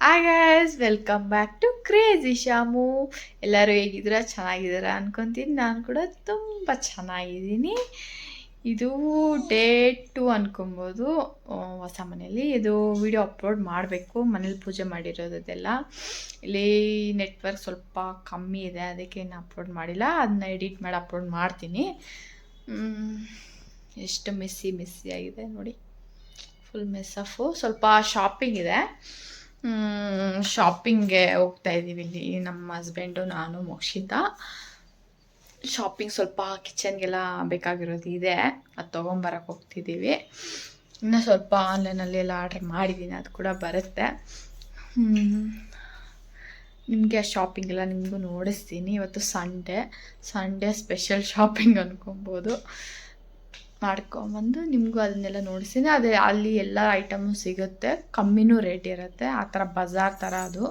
Hi guys, welcome back to crazy Shamu. ಎಲ್ಲರೂ ಹೇಗಿದ್ದೀರಾ? ಚೆನ್ನಾಗಿದ್ದೀರಾ ಅನ್ಕೊತೀನಿ. ನಾನು ಕೂಡ ತುಂಬ ಚೆನ್ನಾಗಿದ್ದೀನಿ. ಇದು ಡೇ 2 ಅನ್ಕೊಬೋದು. ಹೊಸ ಮನೇಲಿ ಇದು ವಿಡಿಯೋ ಅಪ್ಲೋಡ್ ಮಾಡಬೇಕು. ಮನೇಲಿ ಪೂಜೆ ಮಾಡಿರೋದೆಲ್ಲ. ಇಲ್ಲಿ ನೆಟ್ವರ್ಕ್ ಸ್ವಲ್ಪ ಕಮ್ಮಿ ಇದೆ, ಅದಕ್ಕೆ ಇನ್ನು ಅಪ್ಲೋಡ್ ಮಾಡಿಲ್ಲ. ಅದನ್ನ ಎಡಿಟ್ ಮಾಡಿ ಅಪ್ಲೋಡ್ ಮಾಡ್ತೀನಿ. ಎಷ್ಟು ಮೆಸ್ಸಿ ಆಗಿದೆ ನೋಡಿ, ಫುಲ್ ಮೆಸ್ ಆಫು. ಸ್ವಲ್ಪ ಶಾಪಿಂಗ್ ಇದೆ, ಶಾಪಿಂಗ್ಗೆ ಹೋಗ್ತಾ ಇದ್ದೀವಿ. ಇಲ್ಲಿ ನಮ್ಮ ಹಸ್ಬೆಂಡು, ನಾನು, ಮೋಕ್ಷಿತಾ ಶಾಪಿಂಗ್. ಸ್ವಲ್ಪ ಕಿಚನ್ಗೆಲ್ಲ ಬೇಕಾಗಿರೋದು ಇದೆ, ಅದು ತೊಗೊಂಬರಕ್ಕೆ ಹೋಗ್ತಿದ್ದೀವಿ. ಇನ್ನೂ ಸ್ವಲ್ಪ ಆನ್ಲೈನಲ್ಲಿ ಎಲ್ಲ ಆರ್ಡ್ರ್ ಮಾಡಿದ್ದೀನಿ, ಅದು ಕೂಡ ಬರುತ್ತೆ. ನಿಮಗೆ ಆ ಶಾಪಿಂಗ್ ಎಲ್ಲ ನಿಮಗೂ ನೋಡಿಸ್ತೀನಿ. ಇವತ್ತು ಸಂಡೇ ಸ್ಪೆಷಲ್ ಶಾಪಿಂಗ್ ಅನ್ಕೊಬೋದು. ಮಾಡ್ಕೊಂಬಂದು ನಿಮಗೂ ಅದನ್ನೆಲ್ಲ ನೋಡಿಸ್ತೀನಿ. ಅದೇ ಅಲ್ಲಿ ಎಲ್ಲ ಐಟಮು ಸಿಗುತ್ತೆ, ಕಮ್ಮಿನೂ ರೇಟ್ ಇರುತ್ತೆ. ಆ ಥರ ಬಜಾರ್ ಥರ ಅದು.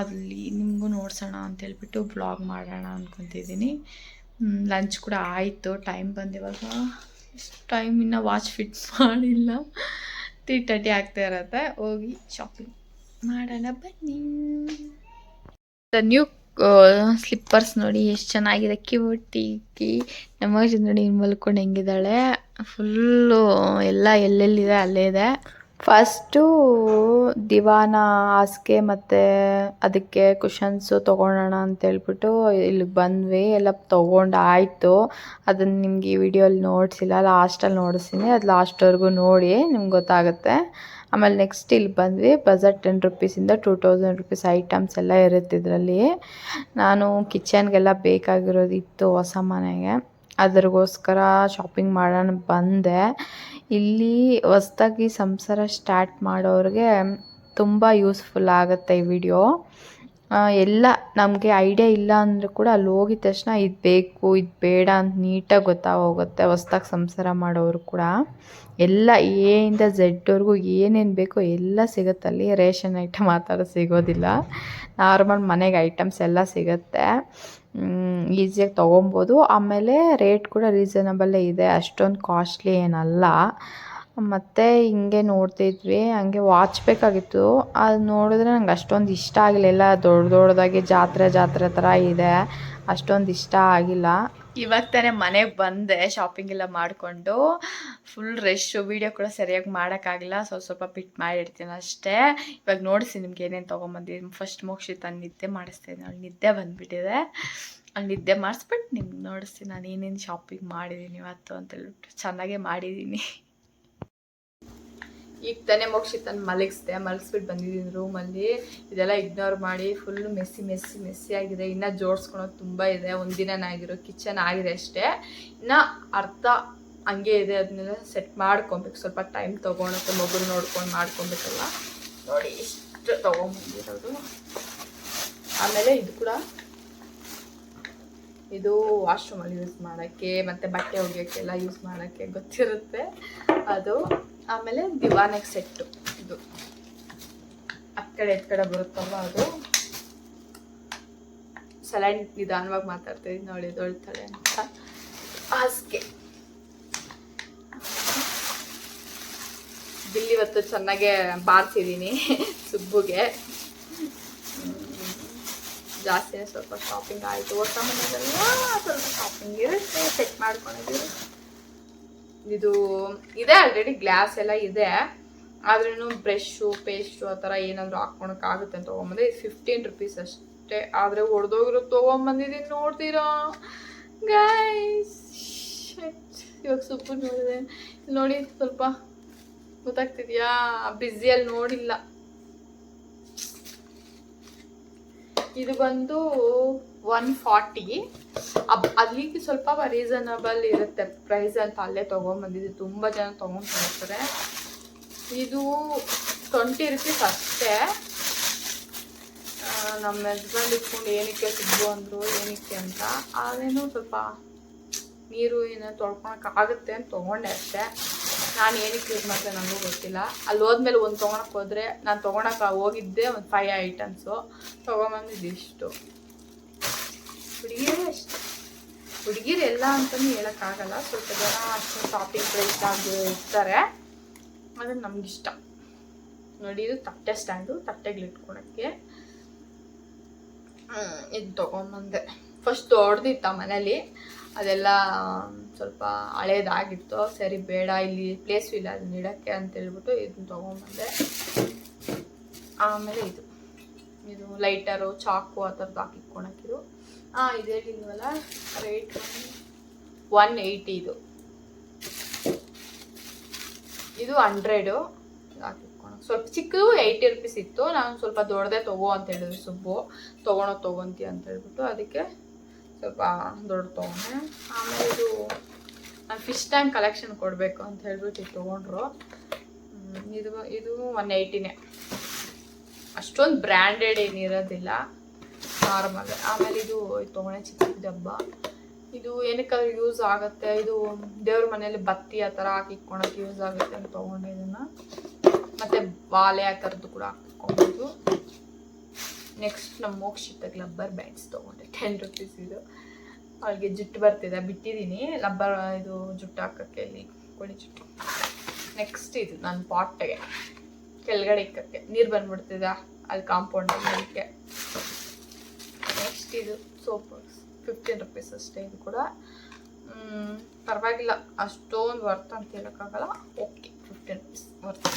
ಅಲ್ಲಿ ನಿಮಗೂ ನೋಡ್ಸೋಣ ಅಂತೇಳ್ಬಿಟ್ಟು ಬ್ಲಾಗ್ ಮಾಡೋಣ ಅಂದ್ಕೊತಿದ್ದೀನಿ. ಲಂಚ್ ಕೂಡ ಆಯಿತು. ಟೈಮ್ ಬಂದು ಇವಾಗ ಎಷ್ಟು ಟೈಮ್, ಇನ್ನೂ ವಾಚ್ ಫಿಟ್ ಮಾಡಿಲ್ಲ. 3:30 ಆಗ್ತಾ ಇರತ್ತೆ. ಹೋಗಿ ಶಾಪಿಂಗ್ ಮಾಡೋಣ ಬನ್ನಿ. ನ್ಯೂ ಸ್ಲಿಪ್ಪರ್ಸ್ ನೋಡಿ ಎಷ್ಟು ಚೆನ್ನಾಗಿದೆ, ಕ್ಯೂಟಿ. ನಮ್ಮ ನೋಡಿ ಮಲ್ಕೊಂಡು ಹೆಂಗಿದ್ದಾಳೆ. ಫುಲ್ಲು ಎಲ್ಲ ಎಲ್ಲೆಲ್ಲಿದೆ ಅಲ್ಲೇ ಇದೆ. ಫಸ್ಟು ದಿವಾನ ಹಾಸಿಗೆ ಮತ್ತು ಅದಕ್ಕೆ ಕುಷನ್ಸು ತೊಗೊಳೋಣ ಅಂತೇಳ್ಬಿಟ್ಟು ಇಲ್ಲಿಗೆ ಬಂದ್ವಿ. ಎಲ್ಲ ತೊಗೊಂಡಾಯಿತು. ಅದನ್ನು ನಿಮ್ಗೆ ಈ ವಿಡಿಯೋಲಿ ನೋಡಿಸಿಲ್ಲ, ಲಾಸ್ಟಲ್ಲಿ ನೋಡಿಸ್ತೀನಿ. ಅದು ಲಾಸ್ಟ್ವರೆಗೂ ನೋಡಿ ನಿಮ್ಗೆ ಗೊತ್ತಾಗುತ್ತೆ. ಆಮೇಲೆ ನೆಕ್ಸ್ಟ್ ಇಲ್ಲಿ ಬಂದ್ವಿ. ಬಜೆಟ್ 10 ರೂಪೀಸಿಂದ 2000 ರೂಪೀಸ್ ಐಟಮ್ಸ್ ಎಲ್ಲ ಇರುತ್ತೆ ಇದರಲ್ಲಿ. ನಾನು ಕಿಚನ್ಗೆಲ್ಲ ಬೇಕಾಗಿರೋದಿತ್ತು ಹೊಸ ಮನೆಗೆ, ಅದ್ರಿಗೋಸ್ಕರ ಶಾಪಿಂಗ್ ಮಾಡೋಣ ಬಂದೆ. ಇಲ್ಲಿ ಹೊಸ್ದಾಗಿ ಸಂಸಾರ ಸ್ಟಾರ್ಟ್ ಮಾಡೋರಿಗೆ ತುಂಬ ಯೂಸ್ಫುಲ್ ಆಗುತ್ತೆ ಈ ವಿಡಿಯೋ. ಎಲ್ಲ ನಮಗೆ ಐಡಿಯಾ ಇಲ್ಲ ಅಂದರೂ ಕೂಡ ಅಲ್ಲಿ ಹೋಗಿದ ತಕ್ಷಣ ಇದು ಬೇಕು ಇದು ಬೇಡ ಅಂತ ನೀಟಾಗಿ ಗೊತ್ತಾಗೋಗುತ್ತೆ. ಹೊಸ್ದಾಗಿ ಸಂಸಾರ ಮಾಡೋರು ಕೂಡ ಎಲ್ಲ ಎಯಿಂದ ಝೆಡ್ವರೆಗೂ ಏನೇನು ಬೇಕೋ ಎಲ್ಲ ಸಿಗುತ್ತಲ್ಲಿ. ರೇಷನ್ ಐಟಮ್ ಆ ಥರ ಸಿಗೋದಿಲ್ಲ, ನಾರ್ಮಲ್ ಮನೆಗೆ ಐಟಮ್ಸ್ ಎಲ್ಲ ಸಿಗುತ್ತೆ. ಈಸಿಯಾಗಿ ತೊಗೊಬೋದು. ಆಮೇಲೆ ರೇಟ್ ಕೂಡ ರೀಸನಬಲ್ಲೇ ಇದೆ, ಅಷ್ಟೊಂದು ಕಾಸ್ಟ್ಲಿ ಏನಲ್ಲ. ಮತ್ತು ಹಿಂಗೆ ನೋಡ್ತಿದ್ವಿ, ಹಂಗೆ ವಾಚ್ ಬೇಕಾಗಿತ್ತು. ಅದು ನೋಡಿದ್ರೆ ನಂಗೆ ಅಷ್ಟೊಂದು ಇಷ್ಟ ಆಗಿಲ್ಲ. ಎಲ್ಲ ದೊಡ್ಡದಾಗಿ ಜಾತ್ರೆ ಥರ ಇದೆ, ಅಷ್ಟೊಂದು ಇಷ್ಟ ಆಗಿಲ್ಲ. ಇವಾಗ ತಾನೇ ಮನೆಗೆ ಬಂದೆ ಶಾಪಿಂಗ್ ಎಲ್ಲ ಮಾಡಿಕೊಂಡು. ಫುಲ್ ರಶ್ಶು, ವೀಡಿಯೋ ಕೂಡ ಸರಿಯಾಗಿ ಮಾಡೋಕ್ಕಾಗಿಲ್ಲ, ಸ್ವಲ್ಪ ಪಿಟ್ ಮಾಡಿರ್ತೀನಿ ಅಷ್ಟೇ. ಇವಾಗ ನೋಡಿಸಿ ನಿಮ್ಗೆ ಏನೇನು ತೊಗೊಂಬಂದಿದ್ದೀನಿ. ಫಸ್ಟ್ ಮೋಕ್ಷಿತ ನಿದ್ದೆ ಮಾಡಿಸ್ತೀನಿ, ಅವಳು ನಿದ್ದೆ ಬಂದುಬಿಟ್ಟಿದೆ. ಅಲ್ಲಿ ನಿದ್ದೆ ಮಾಡಿಸ್ಬಿಟ್ಟು ನಿಮ್ಗೆ ನೋಡಿಸ್ತೀನಿ ನಾನು ಏನೇನು ಶಾಪಿಂಗ್ ಮಾಡಿದ್ದೀನಿ ಇವತ್ತು ಅಂತೇಳ್ಬಿಟ್ಟು. ಚೆನ್ನಾಗೇ ಮಾಡಿದ್ದೀನಿ. ಈಗ ತಾನೇ ಮೋಕ್ಷಿತನ ಮಲಗಿಸ್ಬಿಟ್ಟು ಬಂದಿದ್ದೀನಿ ರೂಮಲ್ಲಿ. ಇದೆಲ್ಲ ಇಗ್ನೋರ್ ಮಾಡಿ ಫುಲ್ಲು ಮೆಸ್ಸಿ ಆಗಿದೆ. ಇನ್ನೂ ಜೋಡಿಸ್ಕೊಳೋದು ತುಂಬ ಇದೆ. ಒಂದಿನ ಆಗಿರೋ ಕಿಚನ್ ಆಗಿದೆ ಅಷ್ಟೇ, ಇನ್ನು ಅರ್ಧ ಹಂಗೆ ಇದೆ. ಅದನ್ನೆಲ್ಲ ಸೆಟ್ ಮಾಡ್ಕೊಬೇಕು, ಸ್ವಲ್ಪ ಟೈಮ್ ತೊಗೊಳಕ್ಕೆ. ಮಗು ನೋಡ್ಕೊಂಡು ಮಾಡ್ಕೊಬೇಕಲ್ಲ. ನೋಡಿ ಇಷ್ಟು ತೊಗೊಂಬಂದಿರೋದು. ಆಮೇಲೆ ಇದು ಕೂಡ, ಇದು ವಾಶ್ರೂಮಲ್ಲಿ ಯೂಸ್ ಮಾಡೋಕ್ಕೆ ಮತ್ತು ಬಟ್ಟೆ ಒಗೆಯೋಕ್ಕೆಲ್ಲ ಯೂಸ್ ಮಾಡೋಕ್ಕೆ ಗೊತ್ತಿರುತ್ತೆ ಅದು. ಆಮೇಲೆ ದಿವಾನಕ್ಕೆ ಸೆಟ್ಟು, ಇದು ಆ ಕಡೆ ಬರುತ್ತಲ್ವ ಅದು. ಸಲೈನ್ ನಿಧಾನವಾಗಿ ಮಾತಾಡ್ತೀವಿ ನೋಡಿ, ದೊಡ್ತಾಳೆ ಅಂತ. ಹಾಸಿಗೆ ಬಿಲ್ಲಿ ಇವತ್ತು ಚೆನ್ನಾಗೆ ಬಾರಿಸಿದ್ದೀನಿ ಸುಬ್ಬುಗೆ. ಜಾಸ್ತಿನೇ ಸ್ವಲ್ಪ ಶಾಪಿಂಗ್ ಆಯಿತು. ಹೊಸ ಮನೆಗೆಲ್ಲ ಸ್ವಲ್ಪ ಶಾಪಿಂಗ್ ಇರುತ್ತೆ, ಸೆಟ್ ಮಾಡ್ಕೊಂಡಿದ್ದೀವಿ. ಇದು ಇದೆ ಆಲ್ರೆಡಿ, ಗ್ಲಾಸ್ ಎಲ್ಲ ಇದೆ. ಆದ್ರೂ ಬ್ರಷು ಪೇಸ್ಟು ಆ ಥರ ಏನಾದರೂ ಹಾಕ್ಕೊಳಕ್ಕಾಗುತ್ತೆ ಅಂತ ತೊಗೊಂಬಂದೆ. ಇದು 15 ರೂಪೀಸ್ ಅಷ್ಟೇ, ಆದರೆ ಹೊಡೆದೋಗಿರೋದು ತೊಗೊಂಬಂದಿದ್ದೀನಿ. ನೋಡ್ತೀರಾ ಗೈಸ್? ಇವಾಗ ಸುಬ್ಬು ನೋಡಿದೆ ನೋಡಿ, ಸ್ವಲ್ಪ ಗೊತ್ತಾಗ್ತಿದ್ಯಾ? ಬ್ಯುಸಿಯಲ್ಲಿ ನೋಡಿಲ್ಲ. ಇದು ಬಂದು 140. ಅಲ್ಲಿಗೆ ಸ್ವಲ್ಪ ರೀಸನಬಲ್ ಇರುತ್ತೆ ಪ್ರೈಸ್ ಅಂತ ಅಲ್ಲೇ ತೊಗೊಂಬಂದಿದ್ದು. ತುಂಬ ಜನ ತೊಗೊಂಡ್ತಾರೆ. ಇದು 20 ರೂಪೀಸ್ ಅಷ್ಟೇ. ನಮ್ಮ ಹಸ್ಬೆಂಡ್ ಇಟ್ಕೊಂಡು ಏನಕ್ಕೆ ಸಿಗ್ಬು ಅಂದರು, ಏನಕ್ಕೆ ಅಂತ. ಅದೇನು ಸ್ವಲ್ಪ ನೀರು ಏನೋ ತೊಳ್ಕೊಳಕ್ಕಾಗುತ್ತೆ ಅಂತ ತೊಗೊಂಡೆ ಅಷ್ಟೇ. ನಾನು ಏನಕ್ಕೆ ಯೂಸ್ ಮಾಡ್ತೇನೆ ನನಗೂ ಗೊತ್ತಿಲ್ಲ. ಅಲ್ಲಿ ಹೋದ್ಮೇಲೆ ಒಂದು ತೊಗೊಳಕ್ಕೆ ಹೋದರೆ, ನಾನು ತೊಗೊಳಕ್ಕೆ ಹೋಗಿದ್ದೆ ಒಂದು 5 ಐಟಮ್ಸು, ತೊಗೊಂಬಂದಿದ್ದು ಇಷ್ಟು. ಹುಡುಗಿಯರೇ ಅಷ್ಟೇ, ಹುಡುಗಿರು ಎಲ್ಲ ಅಂತಲೂ ಹೇಳೋಕ್ಕಾಗಲ್ಲ. ಸ್ವಲ್ಪ ಜನ ಅಷ್ಟು ಶಾಪಿಂಗ್ ಪ್ರೈಸ್ ಆಗಿ ಇರ್ತಾರೆ, ಅದು ನಮಗಿಷ್ಟ. ನೋಡಿ ಇದು ತಟ್ಟೆ ಸ್ಟ್ಯಾಂಡು, ತಟ್ಟೆಗಳು ಇಟ್ಕೊಳಕ್ಕೆ. ಇದು ತೊಗೊಂಬಂದೆ. ಫಸ್ಟ್ ದೊಡ್ಡದಿತ್ತ ಮನೇಲಿ, ಅದೆಲ್ಲ ಸ್ವಲ್ಪ ಹಳೇದಾಗಿತ್ತು. ಸರಿ ಬೇಡ, ಇಲ್ಲಿ ಪ್ಲೇಸು ಇಲ್ಲ ಅದನ್ನ ಇಡೋಕ್ಕೆ ಅಂತೇಳ್ಬಿಟ್ಟು ಇದನ್ನ ತೊಗೊಂಬಂದೆ. ಆಮೇಲೆ ಇದು ಲೈಟರು, ಚಾಕು ಆ ಥರದ್ದು ಹಾಕಿಟ್ಕೊಳಕ್ಕಿದು. ಇದು ಹೇಳಿಲ್ವಲ್ಲ ರೇಟ್ 180. ಇದು 100 ಹಾಕಿಟ್ಕೊಳಕ್ಕೆ. ಸ್ವಲ್ಪ ಚಿಕ್ಕದು 80 ರೂಪೀಸ್ ಇತ್ತು. ನಾನು ಸ್ವಲ್ಪ ದೊಡ್ಡದೇ ತಗೋ ಅಂತ ಹೇಳಿದ್ರು ಸುಬ್ಬು. ತೊಗೊಂತೀಯ ಅಂತ ಹೇಳ್ಬಿಟ್ಟು ಅದಕ್ಕೆ ಸ್ವಲ್ಪ ದೊಡ್ಡ ತೊಗೊಂಡೆ. ಆಮೇಲೆ ನಾನು ಫಿಶ್ ಟ್ಯಾಂಕ್ ಕಲೆಕ್ಷನ್ ಕೊಡಬೇಕು ಅಂತ ಹೇಳ್ಬಿಟ್ಟು ಇದು ತೊಗೊಂಡ್ರು. ಇದು 180ನೇ, ಅಷ್ಟೊಂದು ಬ್ರ್ಯಾಂಡೆಡ್ ಏನಿರೋದಿಲ್ಲ, ನಾರ್ಮಲ್. ಆಮೇಲೆ ಇದು ತೊಗೊಂಡೆ ಚಿಕ್ಕ ಡಬ್ಬ. ಇದು ಏನಕ್ಕಾದ್ರೂ ಯೂಸ್ ಆಗುತ್ತೆ, ಇದು ದೇವ್ರ ಮನೇಲಿ ಬತ್ತಿ ಆ ಥರ ಹಾಕಿಟ್ಕೊಳಕ್ಕೆ ಯೂಸ್ ಆಗುತ್ತೆ ಅಂತ ತೊಗೊಂಡೆ ಇದನ್ನು. ಮತ್ತು ಬಾಲೆ ಆ ಥರದ್ದು ಕೂಡ ಹಾಕಿಟ್ಕೊಬೋದು. ನೆಕ್ಸ್ಟ್ ನಮ್ಮ ಮೋಕ್ಷಿತಾಗ ಲಬ್ಬರ್ ಬ್ಯಾಂಡ್ಸ್ ತೊಗೊಂಡೆ 10 ರೂಪೀಸ್. ಇದು ಅವಳಿಗೆ ಜುಟ್ಟು ಬರ್ತಿದೆ, ಬಿಟ್ಟಿದ್ದೀನಿ ಲಬ್ಬರ್ ಇದು ಜುಟ್ಟು ಹಾಕೋಕ್ಕೆ, ಇಲ್ಲಿ ಕೋಳಿ ಜುಟ್ಟು. ನೆಕ್ಸ್ಟ್ ಇದು ನನ್ನ ಪಾಟ್ಗೆ ಕೆಳಗಡೆ ಇಕ್ಕಕ್ಕೆ, ನೀರು ಬಂದ್ಬಿಡ್ತಿದೆ ಅಲ್ಲಿ ಕಾಂಪೌಂಡಲ್ಲಿ ಅದಕ್ಕೆ. ನೆಕ್ಸ್ಟ್ ಇದು ಸೋಪ್ 15 ರೂಪೀಸ್ ಅಷ್ಟೇ. ಇದು ಕೂಡ ಪರವಾಗಿಲ್ಲ, ಅಷ್ಟೊಂದು ವರ್ತ್ ಅಂತ ಹೇಳೋಕ್ಕಾಗಲ್ಲ. Okay, 15 rupees worth.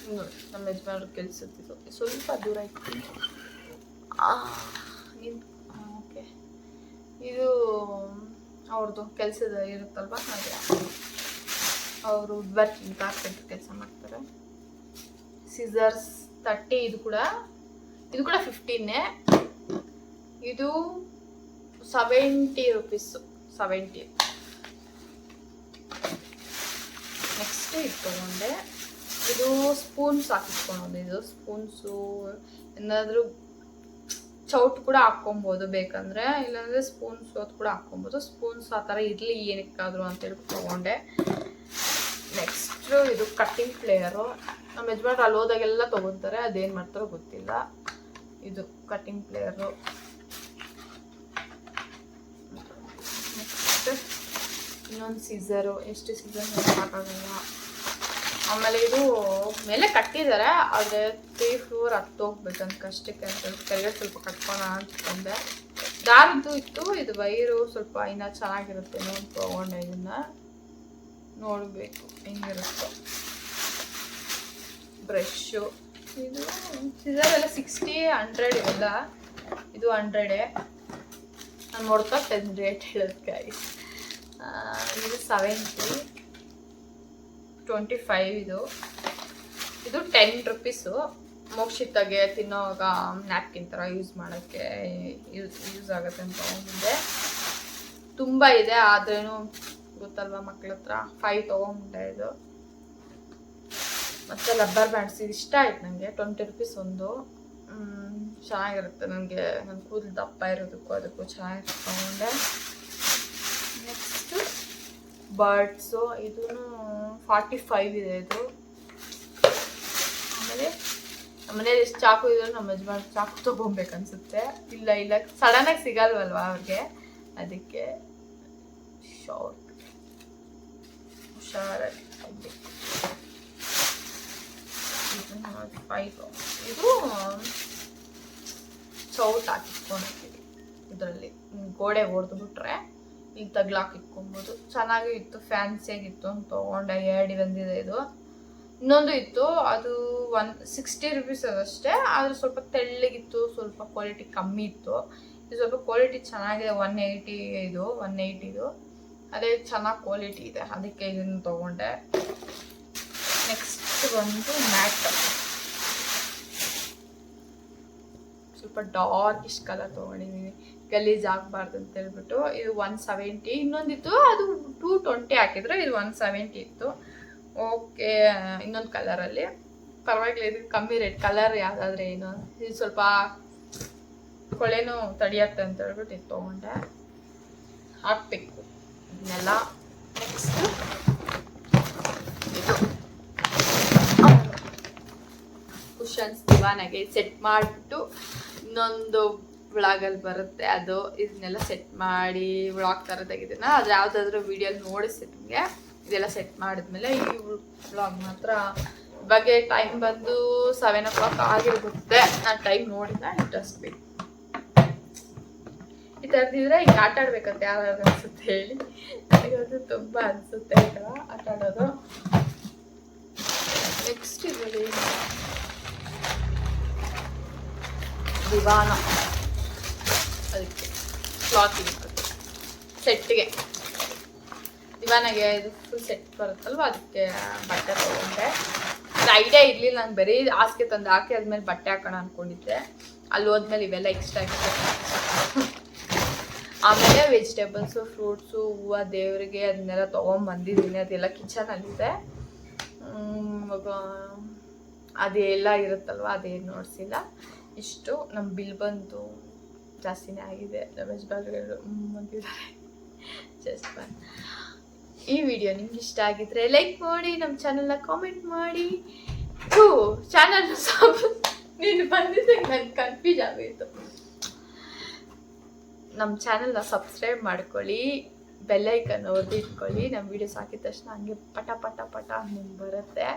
ನೋಡಿ ನಮ್ಮ ಯಜಮಾನ್ರು ಕೆಲಸದ್ದು ಸ್ವಲ್ಪ ದೂರ ಇತ್ತು. ಓಕೆ, ಇದು ಅವ್ರದ್ದು ಕೆಲಸದ ಇರುತ್ತಲ್ವ, ಹಾಗೆ ಅವರು ವುಡ್ ವರ್ಕಿಂಗ್ ಕಾರ್ಪೆಂಟ್ರ್ ಕೆಲಸ ಮಾಡ್ತಾರೆ. ಸಿಸರ್ಸ್ 30. ಇದು ಕೂಡ 15ನೇ. ಇದು 70 ರೂಪೀಸು, 70. ನೆಕ್ಸ್ಟ್ ಇದು ತೊಗೊಂಡೆ. ಇದು ಸ್ಪೂನ್ಸ್ ಹಾಕಿಟ್ಕೊಳೋದು. ಇದು ಸ್ಪೂನ್ಸು ಏನಾದರೂ ಚೌಟ್ ಕೂಡ ಹಾಕ್ಕೊಬೋದು ಬೇಕಂದರೆ, ಇಲ್ಲಾಂದರೆ ಸ್ಪೂನ್ಸ್ ಅದು ಕೂಡ ಹಾಕ್ಕೊಬೋದು. ಸ್ಪೂನ್ಸ್ ಆ ಥರ ಇರಲಿ ಏನಕ್ಕಾದರೂ ಅಂತೇಳ್ಬಿಟ್ಟು ತೊಗೊಂಡೆ. ನೆಕ್ಸ್ಟು ಇದು ಕಟ್ಟಿಂಗ್ ಪ್ಲೇಯರು. ನಮ್ಮ ಯಜಮಾನ್ರು ಅಲ್ಲಿ ಹೋದಾಗೆಲ್ಲ ತೊಗೊತಾರೆ, ಅದೇನು ಮಾಡ್ತಾರೋ ಗೊತ್ತಿಲ್ಲ. ಇದು ಕಟ್ಟಿಂಗ್ ಪ್ಲೇಯರು. ನೆಕ್ಸ್ಟ್ ಇನ್ನೊಂದು ಸೀಸರು. ಎಷ್ಟು ಸೀಸರ್ ಸಾಕಾಗಲ್ಲ. ಆಮೇಲೆ ಇದು ಮೇಲೆ ಕಟ್ಟಿದ್ದಾರೆ, ಆದರೆ 3 ಫ್ಲೋರ್ ಹತ್ತು ಹೋಗ್ಬೇಕಂತ ಕಷ್ಟಕ್ಕೆ ಅಂತ ಕೆಳಗಡೆ ಸ್ವಲ್ಪ ಕಟ್ಕೋಣ ಅಂತಂದೆ. ದಾರದ್ದು ಇತ್ತು, ಇದು ವೈರು ಸ್ವಲ್ಪ ಇನ್ನೂ ಚೆನ್ನಾಗಿರುತ್ತೆ ಅಂತ ತೊಗೊಂಡೆ. ಇದನ್ನು ನೋಡಬೇಕು ಹೆಂಗಿರುತ್ತೋ. ಬ್ರಷು. ಇದು ಸಿಸರೆಲ್ಲ 60, 100 ಇವೆಲ್ಲ. ಇದು 100. ನಾನು ನೋಡ್ತಾ ರೇಟ್ ಹೇಳೋದು ಗೈಸ್. ಇದು 70, 25. ಇದು 10 ರೂಪೀಸು. ಮೋಕ್ಷಿತಾಗೆ ತಿನ್ನೋವಾಗ ನ್ಯಾಪ್ಕಿನ್ ಥರ ಯೂಸ್ ಮಾಡೋಕ್ಕೆ ಯೂಸ್ ಆಗುತ್ತೆ ಅಂತ ತೊಗೊಂಡಿದ್ದೆ. ತುಂಬ ಇದೆ, ಆದ್ರೂ ಗೊತ್ತಲ್ವ ಮಕ್ಳ ಹತ್ರ. 5 ತೊಗೊಂಡೆ. ಇದು ಮತ್ತು ರಬ್ಬರ್ ಬ್ಯಾಂಡ್ಸ್ ಇದು ಇಷ್ಟ ಆಯ್ತು ನನಗೆ. 20 ರೂಪೀಸ್ ಒಂದು. ಚೆನ್ನಾಗಿರುತ್ತೆ, ನನಗೆ ನನ್ನ ಕೂದಲು ದಪ್ಪ ಇರೋದಕ್ಕೂ ಅದಕ್ಕೂ ಚೆನ್ನಾಗಿರುತ್ತೆ ತೊಗೊಂಡೆ. Next birds. ಇದೂ 45 ಇದೆ ಇದು. ಆಮೇಲೆ ನಮ್ಮನೇಲಿ ಎಷ್ಟು ಚಾಕು ಇದ್ರು ನಮ್ಮ ಯಜಮಾನ್ ಚಾಕು ತೊಗೊಬೇಕನ್ಸುತ್ತೆ. ಇಲ್ಲ ಸಡನ್ನಾಗಿ ಸಿಗಲ್ವಲ್ವ ಅವ್ರಿಗೆ, ಅದಕ್ಕೆ ಹುಷಾರಾಗಿ. ಇದು ಚೌಟ್ ಹಾಕಿಟ್ಕೊಂಡಿರ್ತೀವಿ. ಇದರಲ್ಲಿ ಗೋಡೆ ಹೊಡೆದ್ಬಿಟ್ರೆ ಈಗ ತಗ್ಲಾಕಿಟ್ಕೊಬೋದು. ಚೆನ್ನಾಗಿ ಇತ್ತು, ಫ್ಯಾನ್ಸಿಯಾಗಿತ್ತು ಅಂತ ತೊಗೊಂಡೆ. 2 ಬಂದಿದೆ. ಇದು ಇನ್ನೊಂದು ಇತ್ತು, ಅದು 60 ರೂಪೀಸ್ ಅದಷ್ಟೇ, ಆದರೆ ಸ್ವಲ್ಪ ತೆಳ್ಳಗಿತ್ತು, ಸ್ವಲ್ಪ ಕ್ವಾಲಿಟಿ ಕಮ್ಮಿ ಇತ್ತು. ಇದು ಸ್ವಲ್ಪ ಕ್ವಾಲಿಟಿ ಚೆನ್ನಾಗಿದೆ. 180 ಇದು 180. ಅದೇ ಚೆನ್ನಾಗಿ ಕ್ವಾಲಿಟಿ ಇದೆ, ಅದಕ್ಕೆ ಇದನ್ನು ತೊಗೊಂಡೆ. ನೆಕ್ಸ್ಟ್ ಬಂದು ಮ್ಯಾಟ್. ಸ್ವಲ್ಪ ಡಾರ್ಕಿಶ್ ಕಲರ್ ತೊಗೊಂಡಿದ್ದೀನಿ, ಗಲೀಜ್ ಆಗಬಾರ್ದು ಅಂತ ಹೇಳ್ಬಿಟ್ಟು. ಇದು 170. ಇನ್ನೊಂದಿತ್ತು, ಅದು 220 ಹಾಕಿದ್ರು. ಇದು 170 ಇತ್ತು. ಓಕೆ, ಇನ್ನೊಂದು ಕಲರಲ್ಲಿ ಪರವಾಗಿಲ್ಲ. ಇದು ಕಮ್ಮಿ ರೇಟ್. ಕಲರ್ ಯಾವುದಾದ್ರೆ ಏನು, ಇದು ಸ್ವಲ್ಪ ಕೊಳೆನೂ ತಡಿಯತ್ತೆ ಅಂತ ಹೇಳ್ಬಿಟ್ಟು ಇದು ತೊಗೊಂಡೆ. ಹಾಕ್ಬೇಕು ಇದನ್ನೆಲ್ಲ. ನೆಕ್ಸ್ಟ್ ಇದು ಕುಷನ್ಸ್ ದಿವಾನಾಗೆ ಸೆಟ್ ಮಾಡಿಬಿಟ್ಟು ಇನ್ನೊಂದು ವ್ಲಾಗಲ್ಲಿ ಬರುತ್ತೆ ಅದು. ಇದನ್ನೆಲ್ಲ ಸೆಟ್ ಮಾಡಿ ವ್ಲಾಗ್ ಥರ ತೆಗಿದ್ದೀನ, ಆದರೆ ಯಾವುದಾದ್ರೂ ವೀಡಿಯೋಲಿ ನೋಡಿಸಿ ನಿಮಗೆ. ಇದೆಲ್ಲ ಸೆಟ್ ಮಾಡಿದ್ಮೇಲೆ ಈ ವ್ಲಾಗ್ ಮಾತ್ರ ಇವಾಗೆ ಟೈಮ್ ಬಂದು 7 o'clock ಆಗಿರುತ್ತೆ. ನಾನು ಟೈಮ್ ನೋಡಿಲ್ಲ, ಇಂಟ್ರೆಸ್ಟ್ ಬೇಕು. ಈ ಥರದಿದ್ರೆ ಈಗ ಆಟ ಆಡ್ಬೇಕಂತ ಯಾರು ಅನ್ಸುತ್ತೆ ಹೇಳಿ. ನನಗದು ತುಂಬ ಅನಿಸುತ್ತೆ ಈ ಥರ ಆಟ ಆಡೋದು. ನೆಕ್ಸ್ಟ್ ಇದರಲ್ಲಿ ದಿವಾನ, ಅದಕ್ಕೆ ಕ್ಲಾತಿಂಗ್ ಸೆಟ್ಗೆ, ದಿವಾನಾಗೆ ಇದು ಫುಲ್ ಸೆಟ್ ಬರುತ್ತಲ್ವ, ಅದಕ್ಕೆ ಬಟ್ಟೆ ತೊಗೊಂಡೆ. ಅದು ಐಡಿಯಾ ಇರಲಿಲ್ಲ, ನಾನು ಬರೀ ಹಾಸಿಗೆ ತಂದು ಹಾಕಿ ಆದ್ಮೇಲೆ ಬಟ್ಟೆ ಹಾಕೋಣ ಅಂದ್ಕೊಂಡಿದ್ದೆ. ಅಲ್ಲಿ ಹೋದ್ಮೇಲೆ ಇವೆಲ್ಲ ಎಕ್ಸ್ಟ್ರಾ ಆಮೇಲೆ ವೆಜಿಟೇಬಲ್ಸು, ಫ್ರೂಟ್ಸು, ಹೂವು, ದೇವರಿಗೆ ಅದನ್ನೆಲ್ಲ ತೊಗೊಂಬಂದಿದ್ದೀನಿ. ಅದೆಲ್ಲ ಕಿಚನಲ್ಲಿದೆ. ಇವಾಗ ಅದೆಲ್ಲ ಇರುತ್ತಲ್ವ, ಅದೇನು ನೋಡಿಸಿಲ್ಲ. ಇಷ್ಟು ನಮ್ಮ ಬಿಲ್ ಬಂದು ಜಾಸ್ತಿನೇ ಆಗಿದೆ. ರಮೇಶ್ ಬಾರ್ಗಳು ಬಂದಿದ್ದಾರೆ ಜಸ್ಟ್ ಬಂದು. ಈ ವಿಡಿಯೋ ನಿಮ್ಗೆ ಇಷ್ಟ ಆಗಿದ್ರೆ ಲೈಕ್ ಮಾಡಿ, ನಮ್ಮ ಚಾನಲ್ನ ಕಾಮೆಂಟ್ ಮಾಡಿ. ಚಾನಲ್ ನೀನು ಬಂದಿದ್ದೆ ನನಗೆ ಕನ್ಫ್ಯೂಸ್ ಆಗೋಯಿತು. ನಮ್ಮ ಚಾನಲ್ನ ಸಬ್ಸ್ಕ್ರೈಬ್ ಮಾಡ್ಕೊಳ್ಳಿ, ಬೆಲ್ಲೈಕನ್ ಹೊಡೆದು ಇಟ್ಕೊಳ್ಳಿ. ನಮ್ಮ ವೀಡಿಯೋಸ್ ಹಾಕಿದ ತಕ್ಷಣ ಹಂಗೆ ಪಟ ಪಟ ಪಟ ನಿಮ್ಗೆ ಬರುತ್ತೆ.